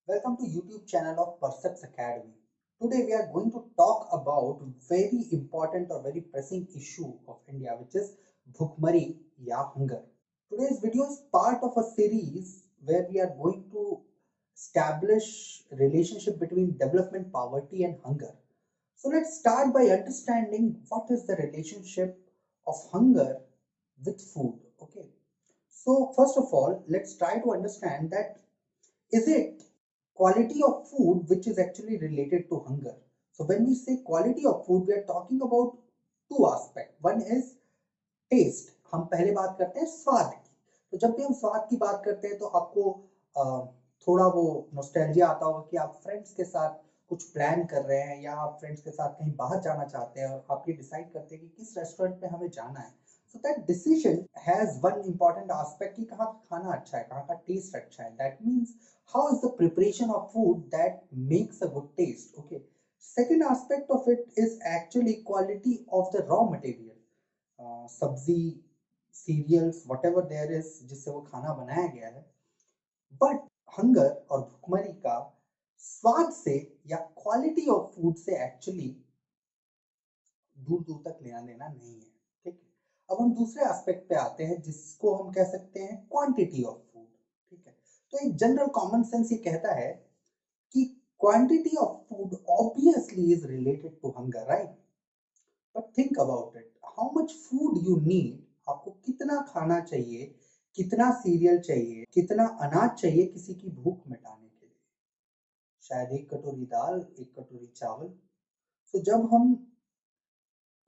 Welcome to YouTube channel of Percepts Academy. Today we are going to talk about very important or very pressing issue of India, which is Bhukmari ya hunger. Today's video is part of a series where we are going to establish relationship between development, poverty and hunger. So let's start by understanding what is the relationship of hunger with food. Okay. So first of all, let's try to understand that is it quality of food which is actually related to hunger. So when we say quality of food, we are talking about two aspects. One is taste. हम पहले बात करते हैं स्वाद की. तो जब भी हम स्वाद की बात करते हैं तो आपको थोड़ा वो नॉस्टैल्जिया आता होगा कि आप फ्रेंड्स के साथ कुछ प्लान कर रहे हैं या आप फ्रेंड्स के साथ कहीं बाहर जाना चाहते हैं और आप ये डिसाइड करते हैं कि किस रेस्टोरेंट में हमें जाना है. So that decision has one important aspect कि कहाँ का खाना अच्छा है, कहाँ का टेस्ट अच्छा है. That means how is the preparation of food that makes a good taste. Okay. Second aspect of it is actually quality of the raw material. सब्जी, सीरियल्स, whatever there is जिससे वो खाना बनाया गया है. बट हंगर और भुखमरी का स्वाद से या क्वालिटी ऑफ फूड से एक्चुअली दूर दूर तक लेना देना नहीं है. ठीक है. अब हम दूसरे एस्पेक्ट पे आते हैं जिसको हम कह सकते हैं क्वांटिटी ऑफ फूड. ठीक है. तो एक जनरल कॉमन सेंस ये कहता है कि quantity of food obviously is related to hunger, right? But think about it, how much food you need. आपको कितना खाना चाहिए, कितना सीरियल चाहिए, कितना अनाज चाहिए किसी की भूख मिटाने के लिए? शायद एक कटोरी दाल, एक कटोरी चावल. तो जब हम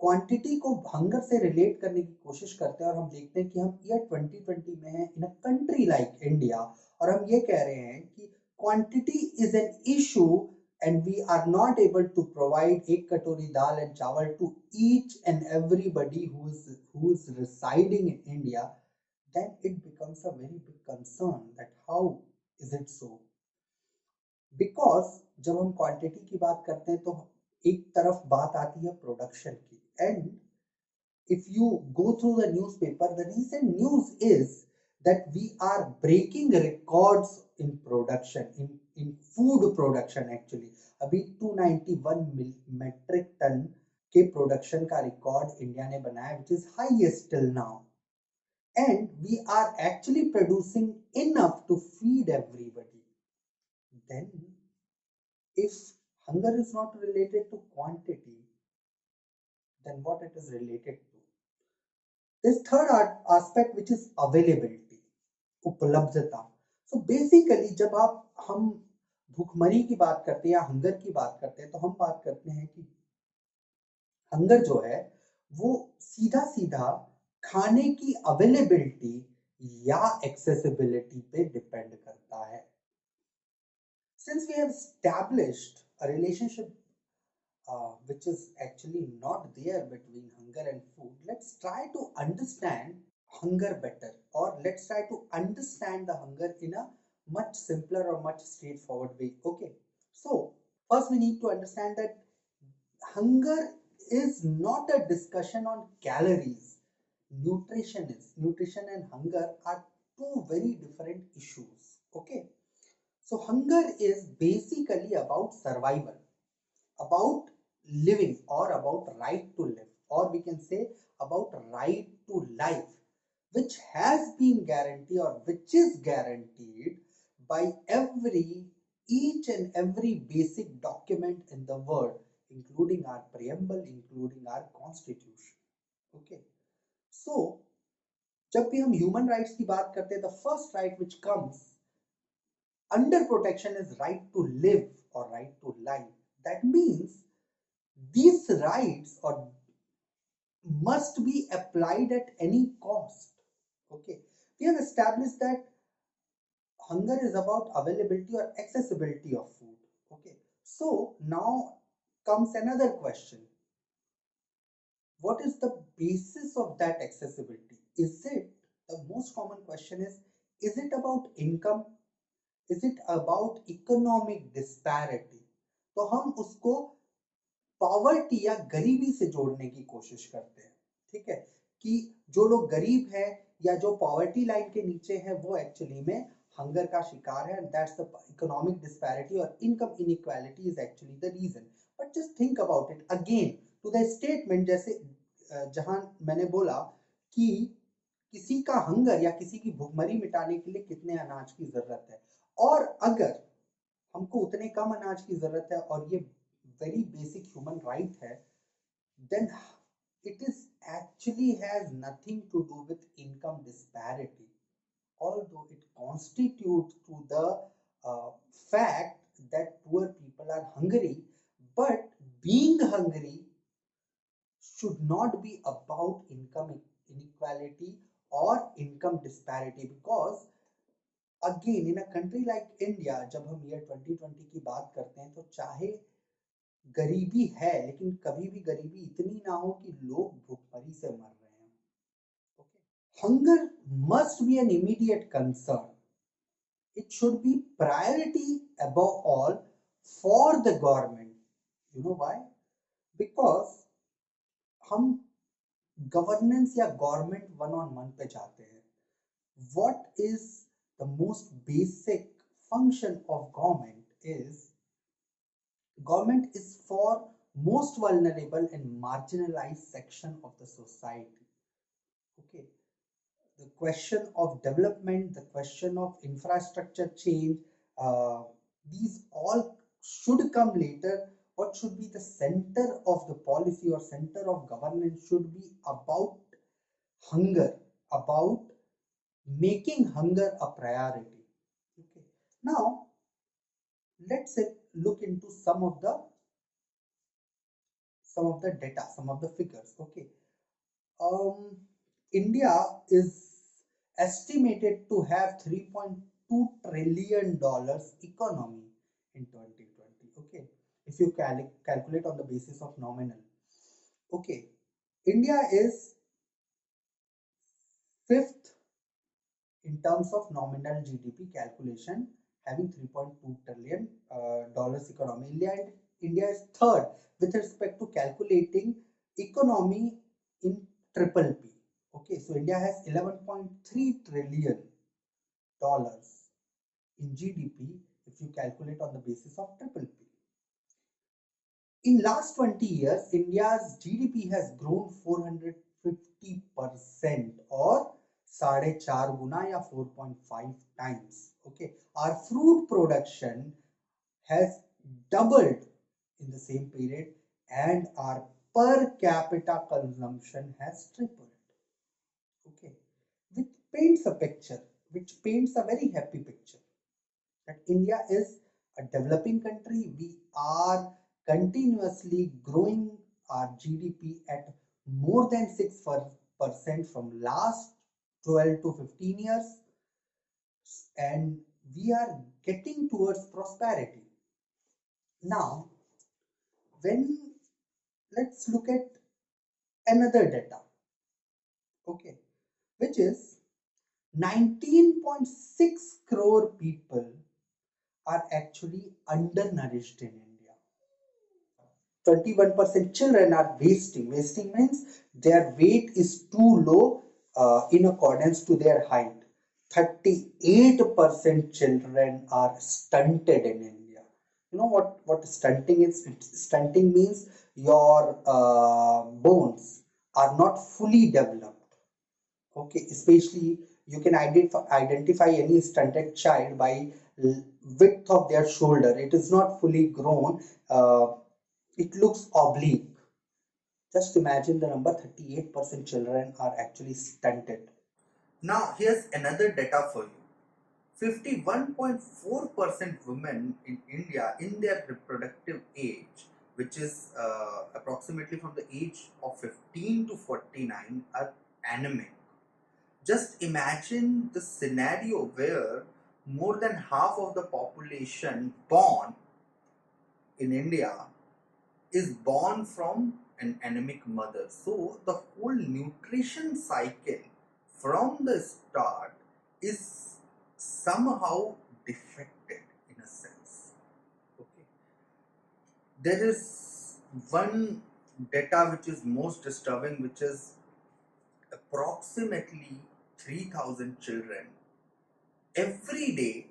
क्वांटिटी को हंगर से रिलेट करने की कोशिश करते हैं और हम देखते हैं कि हम ईयर 2020 में हैं इन अ कंट्री लाइक इंडिया और हम ये कह रहे हैं कि quantity is an issue and we are not able to provide ek katori dal and chawal to each and everybody who is residing in India, then it becomes a very big concern that how is it so? Because जब हम quantity की बात करते हैं तो एक तरफ बात आती है प्रोडक्शन की. And if you go through the newspaper, the recent news is that we are breaking records in production, in food production actually. अभी 291 मेट्रिक टन के प्रोडक्शन का रिकॉर्ड इंडिया ने बनाया, which is highest till now. And we are actually producing enough to feed everybody. Then if hunger is not related to quantity, then what it is related to? This third aspect, which is availability, उपलब्धता. So basically जब हम भूखमरी की बात करते हैं या hunger की बात करते हैं तो हम बात करते हैं कि हंगर जो है वो सीधा सीधा खाने की अवेलेबिलिटी या एक्सेसिबिलिटी पे डिपेंड करता है. Since we have established a relationship which is actually not there between hunger and food, let's try to understand hunger better, or let's try to understand the hunger in a much simpler or much straightforward way. Okay. So first we need to understand that hunger is not a discussion on calories. Nutrition and hunger are two very different issues. Okay. So hunger is basically about survival, about living, or about right to live, or we can say about right to life, which has been guaranteed or which is guaranteed by each and every basic document in the world, including our preamble, including our constitution. Okay. So जब भी हम human rights की बात करते हैं, the first right which comes under protection is right to live or right to life. That means these rights or must be applied at any cost. Okay. We have established that hunger is about availability or accessibility of food. Okay. So now comes another question. What is the basis of that accessibility? Is it, the most common question is it about income? Is it about economic disparity? तो हम उसको poverty या गरीबी से जोड़ने की कोशिश करते हैं. ठीक है, कि जो लोग गरीब हैं या जो पॉवर्टी लाइन के नीचे है वो एक्चुअली में हंगर का शिकार है, and that's the economic disparity और income inequality is actually the reason. But just think about it again to the statement, जैसे जहां मैंने बोला कि किसी का हंगर या किसी की भूखमरी मिटाने के लिए कितने अनाज की जरूरत है, और अगर हमको उतने कम अनाज की जरूरत है और ये वेरी बेसिक ह्यूमन राइट है, then it is actually has nothing to do with income disparity, although it constitutes to the fact that poor people are hungry. But being hungry should not be about income inequality or income disparity, because again in a country like India, जब हम year 2020 की बात करते हैं, तो चाहे गरीबी है लेकिन कभी भी गरीबी इतनी ना हो कि लोग भूखमरी से मर रहे हैं. Okay? Hunger must be an immediate concern. It should be priority above all for the government. You know why? Because हम गवर्नेंस या गवर्नमेंट वन ऑन वन पे जाते हैं. What is the most basic function of government is for most vulnerable and marginalized section of the society. Okay, the question of development, the question of infrastructure change, these all should come later. What should be the center of the policy or center of governance should be about hunger, about making hunger a priority. Okay, now let's look into some of the data, some of the figures. Okay, India is estimated to have 3.2 trillion dollars economy in 2020. Okay, if you calculate on the basis of nominal. Okay, India is fifth in terms of nominal GDP calculation, having 3.2 trillion dollars economy. India is third with respect to calculating economy in triple P. Okay, so India has 11.3 trillion dollars in GDP if you calculate on the basis of triple P. In last 20 years, India's GDP has grown 450% or 4.5 guna या 4.5 times. Okay, our fruit production has doubled in the same period, and our per capita consumption has tripled. Okay, which paints a picture, which paints a very happy picture that India is a developing country. We are continuously growing our GDP at more than 6% from last 12 to 15 years, and we are getting towards prosperity. Now, when let's look at another data, okay, which is 19.6 crore people are actually undernourished in India. 21% children are wasting. Wasting means their weight is too low in accordance to their height. 38% children are stunted in India. You know what stunting is? Stunting means your bones are not fully developed. Okay, especially you can identify any stunted child by width of their shoulder. It is not fully grown. It looks oblique. Just imagine the number, 38% children are actually stunted. Now, here's another data for you. 51.4% women in India in their reproductive age, which is approximately from the age of 15 to 49, are anemic. Just imagine the scenario where more than half of the population born in India is born from an anemic mother. So the whole nutrition cycle from the start is somehow defected in a sense. Okay. There is one data which is most disturbing, which is approximately 3,000 children every day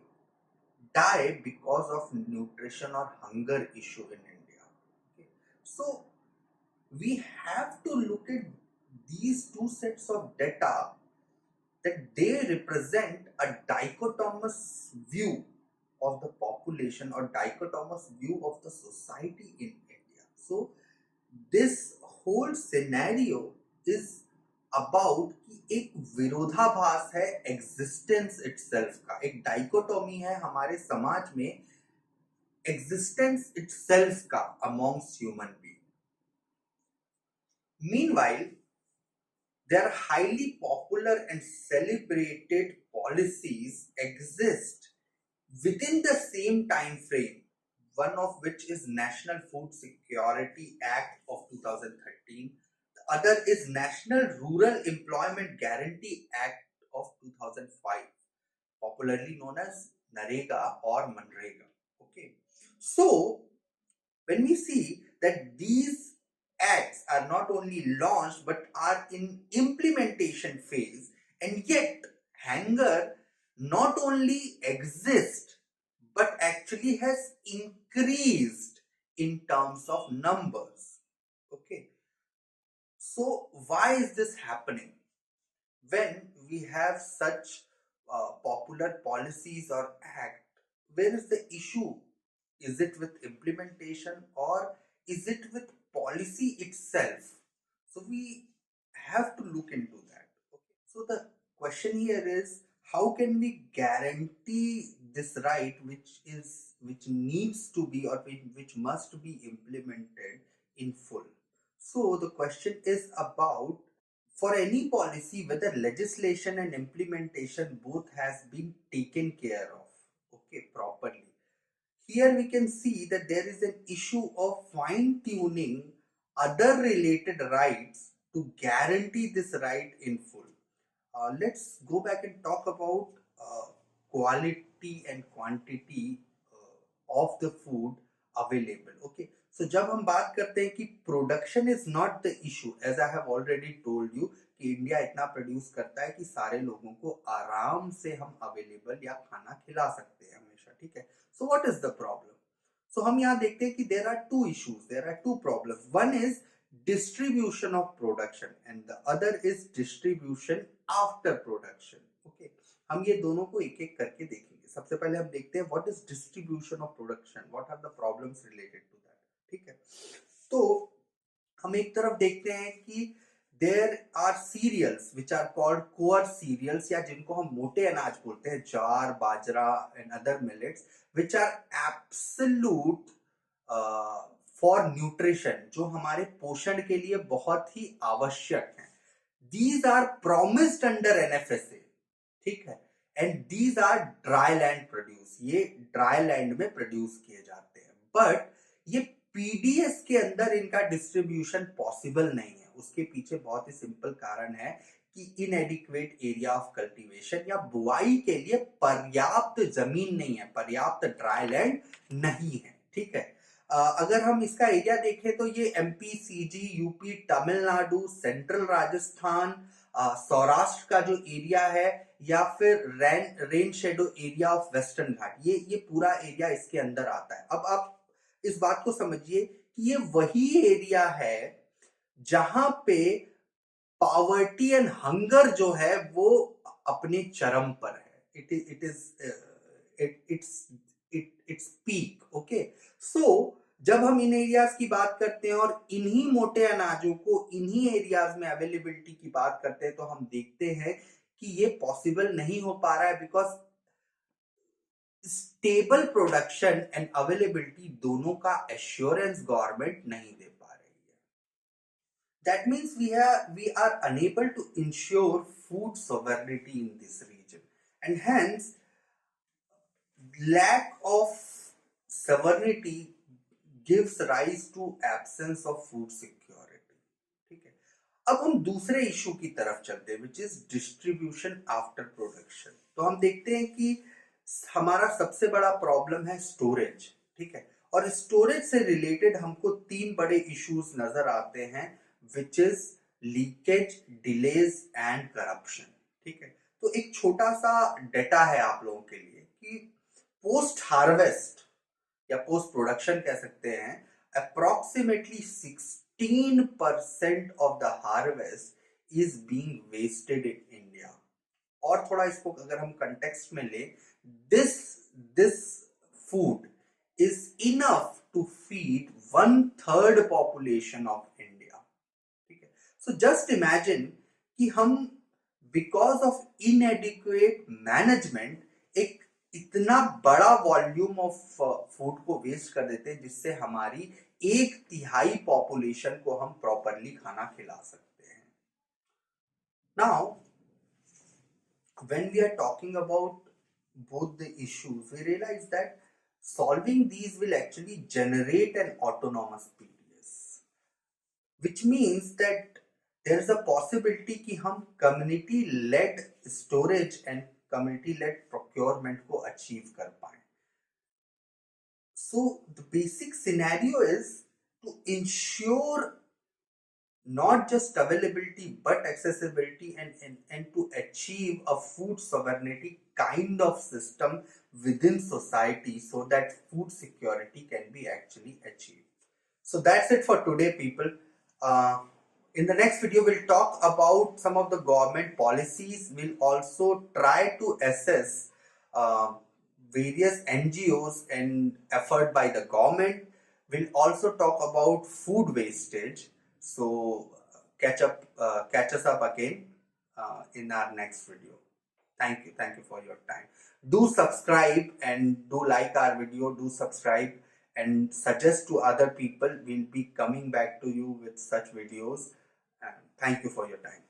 die because of nutrition or hunger issue in India. Okay. So we have to look at these two sets of data, that they represent a dichotomous view of the population or dichotomous view of the society in India. So this whole scenario is about कि एक विरोधाभास है existence itself का, एक dichotomy है हमारे समाज में एग्जिस्टेंस इटसेल्फ का amongst human being. Meanwhile, their highly popular and celebrated policies exist within the same time frame, one of which is National Food Security Act of 2013, the other is National Rural Employment Guarantee Act of 2005, popularly known as NREGA or Manrega. Okay, so when we see that these acts are not only launched but are in implementation phase, and yet hunger not only exists but actually has increased in terms of numbers. Okay, so why is this happening when we have such popular policies or act? Where is the issue? Is it with implementation or is it with policy itself? So we have to look into that. Okay. So the question here is, how can we guarantee this right which needs to be or which must be implemented in full? So the question is about, for any policy, whether legislation and implementation both has been taken care of, okay, properly. Here we can see that there is an issue of fine tuning other related rights to guarantee this right in full. Let's go back and talk about quality and quantity of the food available. Okay, so जब हम बात करते हैं कि production is not the issue, as I have already told you कि India इतना produce करता है कि सारे लोगों को आराम से हम अवेलेबल या खाना खिला सकते हैं हमेशा. ठीक है, so what is the problem? So हम यहाँ देखते हैं कि there are two issues, there are two problems. One is distribution of production and the other is distribution after production. Okay, हम ये दोनों को एक एक करके देखेंगे. सबसे पहले हम देखते हैं what is distribution of production, what are the problems related to that. ठीक है, तो हम एक तरफ देखते हैं कि there are cereals which are called core cereals, या जिनको हम मोटे अनाज बोलते हैं, jowar, bajra and other millets, which are absolute for nutrition, जो हमारे पोषण के लिए बहुत ही आवश्यक हैं. These are promised under NFSA. ठीक है, and these are dry land produce, ये ड्राई लैंड में प्रोड्यूस किए जाते हैं. बट ये पीडीएस के अंदर इनका डिस्ट्रीब्यूशन पॉसिबल नहीं है. उसके पीछे बहुत ही सिंपल कारण है कि इनएडिक्वेट एरिया ऑफ कल्टीवेशन, या बुआई के लिए पर्याप्त जमीन नहीं है, पर्याप्त ड्राई लैंड नहीं है. ठीक है, अगर हम इसका एरिया देखें तो ये MP, CG, UP, Tamil Nadu, central Rajasthan, Saurashtra का जो एरिया है, या फिर rain shadow area of western ghat, ये पूरा एरिया इसके अंदर आता है. अब आप इस बात को समझिए कि ये वही एरिया है जहां पे पॉवर्टी एंड हंगर जो है वो अपने चरम पर है. Its peak. ओके, सो जब हम इन एरियाज की बात करते हैं और इन्हीं मोटे अनाजों को इन्हीं एरियाज में अवेलेबिलिटी की बात करते हैं, तो हम देखते हैं कि ये पॉसिबल नहीं हो पा रहा है, because stable production and availability दोनों का एश्योरेंस गवर्नमेंट नहीं दे पा रही है. That means we are unable to ensure food sovereignty in this region, and hence lack of sovereignty gives rise to absence of food security. ठीक है, अब हम दूसरे इशू की तरफ चलते हैं, which is distribution after production. तो हम देखते हैं कि हमारा सबसे बड़ा प्रॉब्लम है स्टोरेज. ठीक है, और स्टोरेज से रिलेटेड हमको तीन बड़े इश्यूज नजर आते हैं, which is leakage, delays and corruption. ठीक है, तो एक छोटा सा डेटा है आप लोगों के लिए कि पोस्ट हार्वेस्ट या पोस्ट प्रोडक्शन कह सकते हैं, approximately 16% of the harvest is being wasted in India. और थोड़ा इसको अगर हम कंटेक्स्ट में ले, this food is enough to feed 1/3 population of India. ठीक है, सो जस्ट इमेजिन कि हम बिकॉज ऑफ इनएडिक्वेट मैनेजमेंट एक इतना बड़ा वॉल्यूम ऑफ फूड को वेस्ट कर देते हैं, जिससे हमारी 1/3 पॉपुलेशन को हम प्रॉपरली खाना खिला सकते हैं। Now when we are talking about both the issues, we realize that solving these will actually generate an autonomous PDS, which means that there is a possibility कि हम community led storage and community led procurement को achieve कर पाएं। So the basic scenario is to ensure not just availability but accessibility and to achieve a food sovereignty kind of system within society so that food security can be actually achieved. So that's it for today, people. In the next video, we'll talk about some of the government policies. We'll also try to assess various NGOs and effort by the government. We'll also talk about food wastage. So catch us up again in our next video. Thank you for your time. Do subscribe and do like our video. Do subscribe and suggest to other people. We'll be coming back to you with such videos. And thank you for your time.